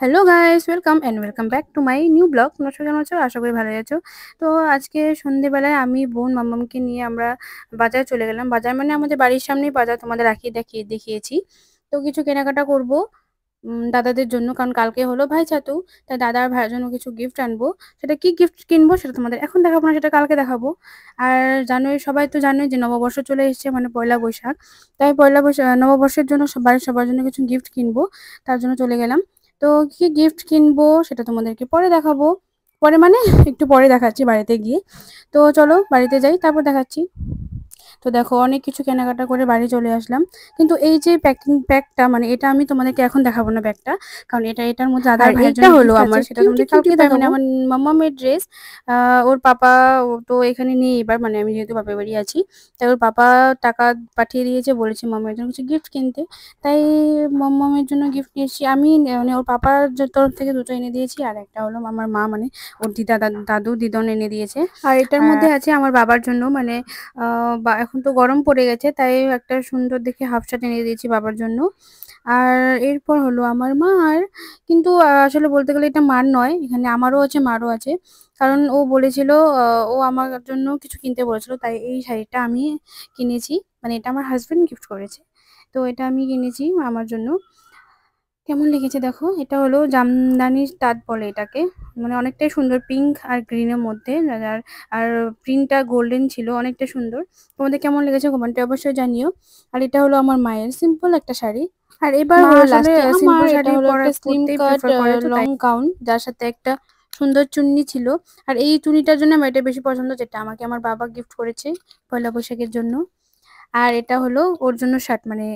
Hello guys, welcome back to my new blog. তোমরা সবাই কেমন আছো? আশা করি ভালো আছো। তো আজকে সন্ধ্যেবেলায় আমি বোন মাম্মামকে নিয়ে আমরা বাজার চলে গেলাম। বাজার মানে আমাদের বাড়ির সামনেই বাজার, তোমাদের দেখিয়েছি। তো কিছু কেনাকাটা করব দাদাদের জন্য, কারণ কালকে হলো ভাইঝাতু। তাই দাদা আর ভাইয়ের জন্য কিছু গিফট আনবো। সেটা কি গিফট কিনবো সেটা তোমাদের এখন দেখাবো না, সেটা কালকে দেখাবো। আর জানোই, সবাই তো জানোই যে নববর্ষ চলে এসেছে, মানে পয়লা বৈশাখ। তাই পয়লা বৈশাখ নববর্ষের জন্য সবার জন্য কিছু গিফট কিনবো, তার জন্য চলে গেলাম। তো কি গিফট কিনবো সেটা তোমাদেরকে পরে দেখাবো। পরে মানে একটু পরে দেখাচ্ছি বাড়িতে গিয়ে। তো চলো বাড়িতে যাই, তারপর দেখাচ্ছি। তো দেখো, অনেক কিছু কেনাকাটা করে বাড়ি চলে আসলাম। কিন্তু এই যে ব্যাগটা, মানে এটা আমি তোমাদেরকে এখন দেখাবো না ব্যাগটা, কারণ এটার মধ্যে দাদার আর ভাইয়ের এইটা জন্য হলো গিফট আছে, আমার সেটা কিউটি তোমাদের কিউটি কালকে দেখাবো। মানে পাজামা। আমার মাম্মামের ড্রেস, ওর পাপা ও তো এখানে নেই এবার, মানে আমি যেহেতু বাপের বাড়ি আছি। তাই ওর পাপা টাকা পাঠিয়ে দিয়েছে, বলেছে মাম্মার জন্য কিছু গিফট কিনতে। তাই মাম্মামের জন্য গিফট নিয়েছি আমি, মানে ওর পাপার তরফ থেকে দুটো এনে দিয়েছি, আর একটা হলো আমার মা, মানে ওর দাদু দিদন এনে দিয়েছে। আর এটার মধ্যে আছে আমার বাবার জন্য, মানে এখন তো গরম পড়ে গেছে, তাই একটা সুন্দর দেখে হাফ শার্ট এনে দিয়েছি বাবার জন্য। আর এরপর হলো আমার মার, কিন্তু আসলে বলতে গেলে এটা মার নয়, এখানে আমারও আছে মারও আছে। কারণ ও বলেছিল, ও আমার জন্য কিছু কিনতে বলেছিল, তাই এই শাড়িটা আমি কিনেছি। মানে এটা আমার হাজবেন্ড গিফট করেছে, তো এটা আমি কিনেছি আমার জন্য। কেমন লেগেছে দেখো, এটা হলো জামদানির তাঁত বলে এটাকে। মানে অনেকটাই সুন্দর, পিঙ্ক আর গ্রিনের মধ্যে। আর আর প্রিন্টটা গোল্ডেন ছিল, অনেকটা সুন্দর। তোমাদের কেমন লেগেছে কমেন্টে অবশ্যই জানিও। আর এটা হলো আমার মায়ের সিম্পল একটা শাড়ি। আর এবার মা হলো আসলে লাস্টে আমার সিম্পল এটা শাড়ি হলো একটা স্লিম পরতেই কাট প্রেফার করে, তো লং তাই গাউন। যার সাথে একটা সুন্দর চুন্নি ছিল। আর এই চুন্নিটার জন্য আমার এটা বেশি পছন্দ, যেটা আমাকে আমার বাবা গিফট করেছে পয়লা বৈশাখের জন্য। আর এটা হলো ওর জন্য শার্ট, মানে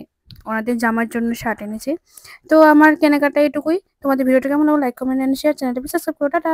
ওনাদের জামার জন্য শার্ট এনেছে। তো আমার কেনাকাটা এটুকুই। তোমাদের ভিডিওটা কেমন লাগলো? Like, comment and share. চ্যানেলটা সাবস্ক্রাইব করো। টাটা।